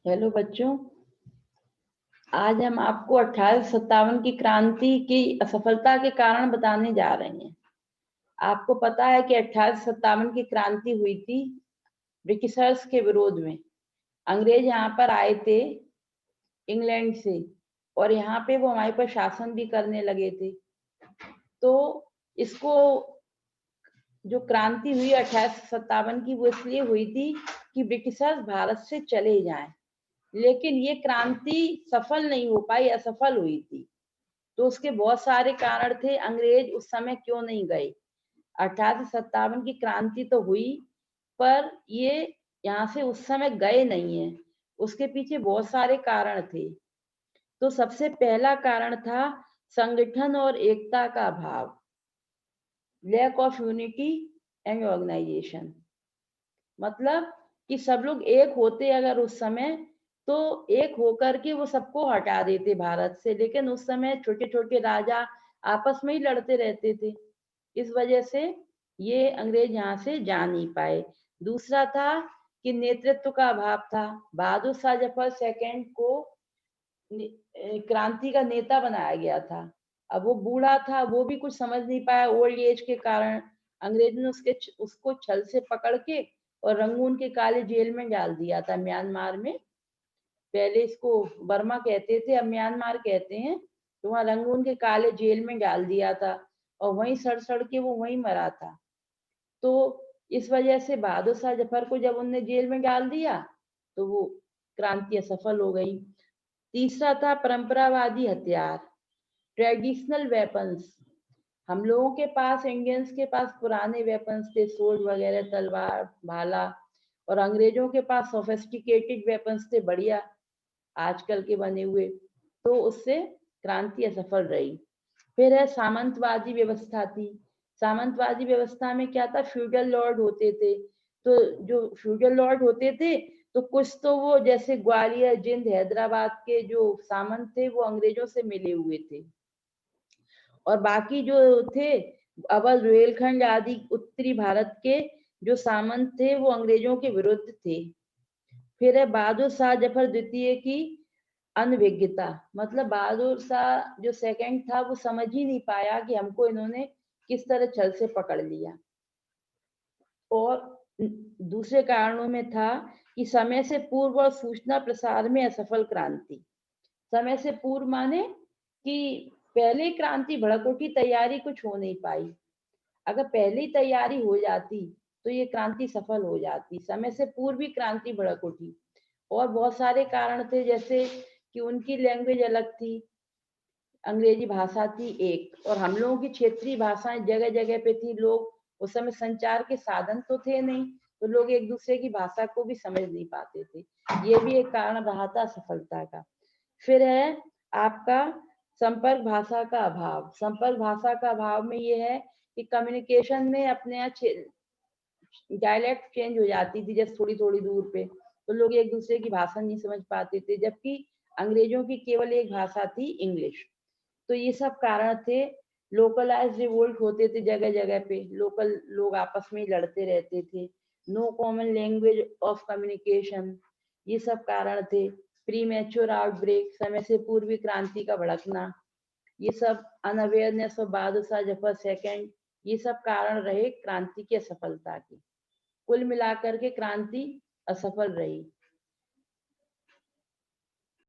Hello बच्चों, आज हम आपको 1857 की क्रांति की असफलता के कारण बताने जा रहे हैं। आपको पता है कि 1857 की क्रांति हुई थी ब्रिटिशर्स के विरोध में। अंग्रेज यहाँ पर आए थे इंग्लैंड से और यहाँ पे वो हमारे पर शासन भी करने लगे थे। तो इसको जो क्रांति हुई 1857 की वो इसलिए हुई थी कि ब्रिटिशर्स भारत से चले जाएं। लेकिन ये क्रांति सफल नहीं हो पाई, असफल हुई थी। तो उसके बहुत सारे कारण थे। अंग्रेज उस समय क्यों नहीं गए? 1857 की क्रांति तो हुई, पर ये यहाँ से उस समय गए नहीं है। उसके पीछे बहुत सारे कारण थे। तो सबसे पहला कारण था संगठन और एकता का अभाव, lack of unity and organisation. मतलब कि सब लोग एक होते अगर उस समय, तो एक होकर के वो सबको हटा देते भारत से। लेकिन उस समय छोटे छोटे राजा आपस में ही लड़ते रहते थे, इस वजह से ये अंग्रेज यहाँ से जा नहीं पाए। दूसरा था कि नेतृत्व का अभाव था। बहादुर शाह जफर सेकंड को क्रांति का नेता बनाया गया था। अब वो बूढ़ा था, वो भी कुछ समझ नहीं पाया ओल्ड एज के कारण। अंग्रेज ने उसको छल से पकड़ के और रंगून के काले जेल में डाल दिया था, म्यांमार में। पहले इसको बर्मा कहते थे, अब म्यांमार कहते हैं। तो वहां रंगून के काले जेल में डाल दिया था और वहीं सड़ सड़ के वो वहीं मरा था। तो इस वजह से बहादुर शाह जफर को जब उनने जेल में डाल दिया तो वो क्रांति असफल हो गई। तीसरा था परंपरावादी हथियार, ट्रेडिशनल वेपन्स। हम लोगों के पास, इंडियंस के पास पुराने वेपन्स थे, सोर्ड वगैरह, तलवार, भाला। और अंग्रेजों के पास सोफिस्टिकेटेड वेपन्स थे, बढ़िया आजकल के बने हुए। तो उससे क्रांति असफल रही। फिर है सामंतवादी व्यवस्था थी। सामंतवादी व्यवस्था में क्या था? फ्यूडल लॉर्ड होते थे। तो जो फ्यूडल लॉर्ड होते थे, तो कुछ तो वो जैसे ग्वालियर, जिंद, हैदराबाद के जो सामंत थे वो अंग्रेजों से मिले हुए थे। और बाकी जो थे अवध, रुहेलखंड आदि उत्तरी भारत के जो सामंत थे वो अंग्रेजों के विरुद्ध थे। फिर है बहादुर शाह जफर द्वितीय की अनभिज्ञता। मतलब बहादुर शाह जो सेकंड था वो समझ ही नहीं पाया कि हमको इन्होंने किस तरह छल से पकड़ लिया। और दूसरे कारणों में था कि समय से पूर्व और सूचना प्रसार में असफल क्रांति। समय से पूर्व माने कि पहले क्रांति भड़क उठी, तैयारी कुछ हो नहीं पाई। अगर पहले ही तैयारी हो जाती तो ये क्रांति सफल हो जाती। समय से पूर्व ही क्रांति भड़क उठी। और बहुत सारे कारण थे, जैसे कि उनकी लैंग्वेज अलग थी, अंग्रेजी भाषा थी एक, और हम लोगों की क्षेत्रीय भाषाएं जगह जगह पे थी। लोग उस समय संचार के साधन तो थे नहीं, तो लोग एक दूसरे की भाषा को भी समझ नहीं पाते थे। ये भी एक कारण रहा था सफलता का। फिर है आपका संपर्क भाषा का अभाव। संपर्क भाषा का अभाव में ये है कि कम्युनिकेशन में अपने यहाँ डायलेक्ट चेंज हो जाती थी, जैसे थोड़ी थोड़ी दूर पे, तो लोग एक दूसरे की भाषा नहीं समझ पाते थे। जबकि अंग्रेजों की केवल एक भाषा थी, इंग्लिश। तो ये सब कारण थे। लोकलाइज रिवोल्ट होते थे जगह जगह पे, लोकल लोग आपस में लड़ते रहते थे। No common language of communication, ये सब कारण थे। प्री मैच्योर आउटब्रेक, समय से पूर्वी क्रांति का भड़कना, ये सब unawareness of Bahadur Shah Zafar second, ये सब कारण रहे क्रांति की असफलता के। कुल मिलाकर के क्रांति असफल रही।